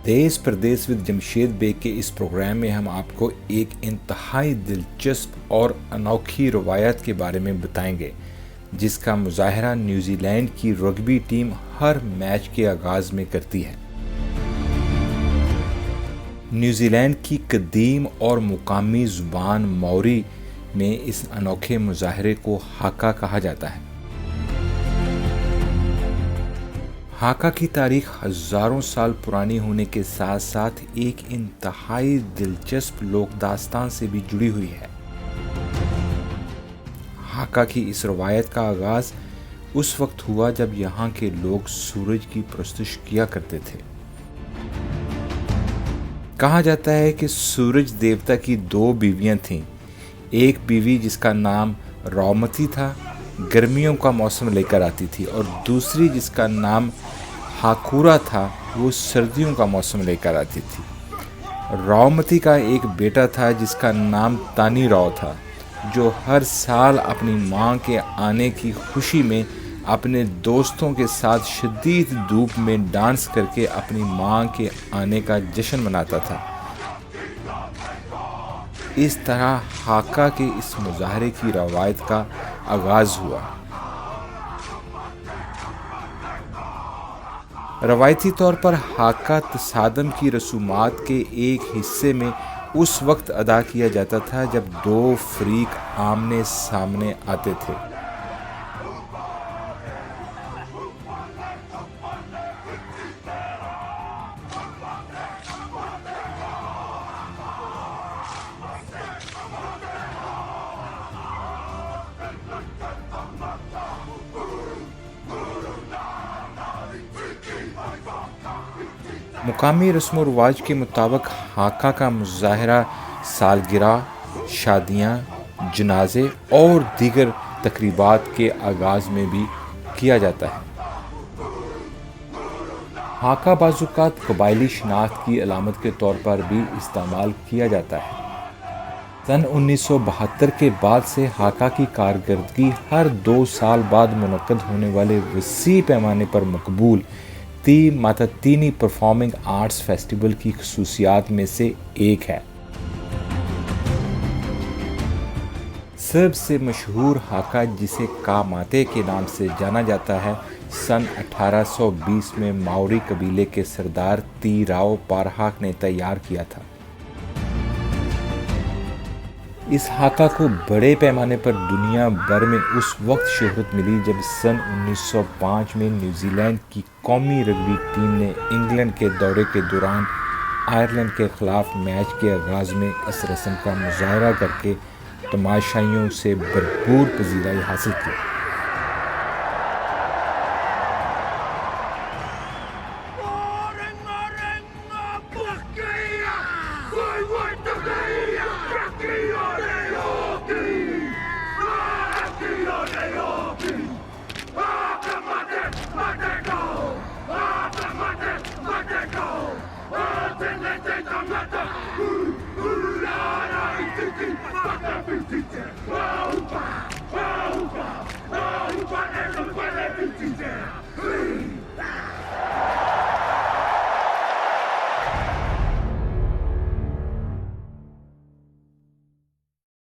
دیس Pardes with Jamshed Baig کے اس programme میں ہم آپ کو ایک انتہائی دلچسپ اور انوکھی روایت کے بارے میں بتائیں گے جس کا مظاہرہ نیوزی لینڈ کی رگبی ٹیم ہر میچ کے آغاز میں کرتی ہے۔ نیوزی لینڈ کی قدیم اور مقامی زبان ماوری میں اس انوکھے مظاہرے کو ہاکا کہا جاتا ہے۔ ہاکا کی تاریخ ہزاروں سال پرانی ہونے کے ساتھ ساتھ ایک انتہائی دلچسپ لوک داستان سے بھی جڑی ہوئی ہے۔ ہاکا کی اس روایت کا آغاز اس وقت ہوا جب یہاں کے لوگ سورج کی پرستش کیا کرتے تھے۔ کہا جاتا ہے کہ سورج دیوتا کی 2 بیویاں تھیں، ایک بیوی جس کا نام راومتی تھا، گرمیوں کا موسم لے کر آتی تھی، اور دوسری جس کا نام ہاکورا تھا، وہ سردیوں کا موسم لے کر آتی تھی۔ راومتی کا ایک بیٹا تھا جس کا نام تانی راو تھا، جو ہر سال اپنی ماں کے آنے کی خوشی میں اپنے دوستوں کے ساتھ شدید دھوپ میں ڈانس کر کے اپنی ماں کے آنے کا جشن مناتا تھا۔ اس طرح ہاکا کے اس مظاہرے کی روایت کا آغاز ہوا۔ روایتی طور پر ہاکا تصادم کی رسومات کے ایک حصے میں اس وقت ادا کیا جاتا تھا جب 2 فریق آمنے سامنے آتے تھے۔ مقامی رسم و رواج کے مطابق ہاکا کا مظاہرہ سالگرہ، شادیاں، جنازے اور دیگر تقریبات کے آغاز میں بھی کیا جاتا ہے۔ ہاکا بعض اوقات قبائلی شناخت کی علامت کے طور پر بھی استعمال کیا جاتا ہے۔ سن 1972 کے بعد سے ہاکا کی کارکردگی ہر 2 سال بعد منعقد ہونے والے وسیع پیمانے پر مقبول ماتاتینی پرفارمنگ آرٹس فیسٹیول کی خصوصیات میں سے ایک ہے۔ سب سے مشہور ہاکا جسے کاماتے کے نام سے جانا جاتا ہے، سن 1820 میں ماوری قبیلے کے سردار تی راو پارہاک نے تیار کیا تھا۔ اس ہاکا کو بڑے پیمانے پر دنیا بھر میں اس وقت شہرت ملی جب سن 1905 میں نیوزی لینڈ کی قومی رگبی ٹیم نے انگلینڈ کے دورے کے دوران آئرلینڈ کے خلاف میچ کے آغاز میں اس رسم کا مظاہرہ کر کے تماشائیوں سے بھرپور پذیرائی حاصل کی۔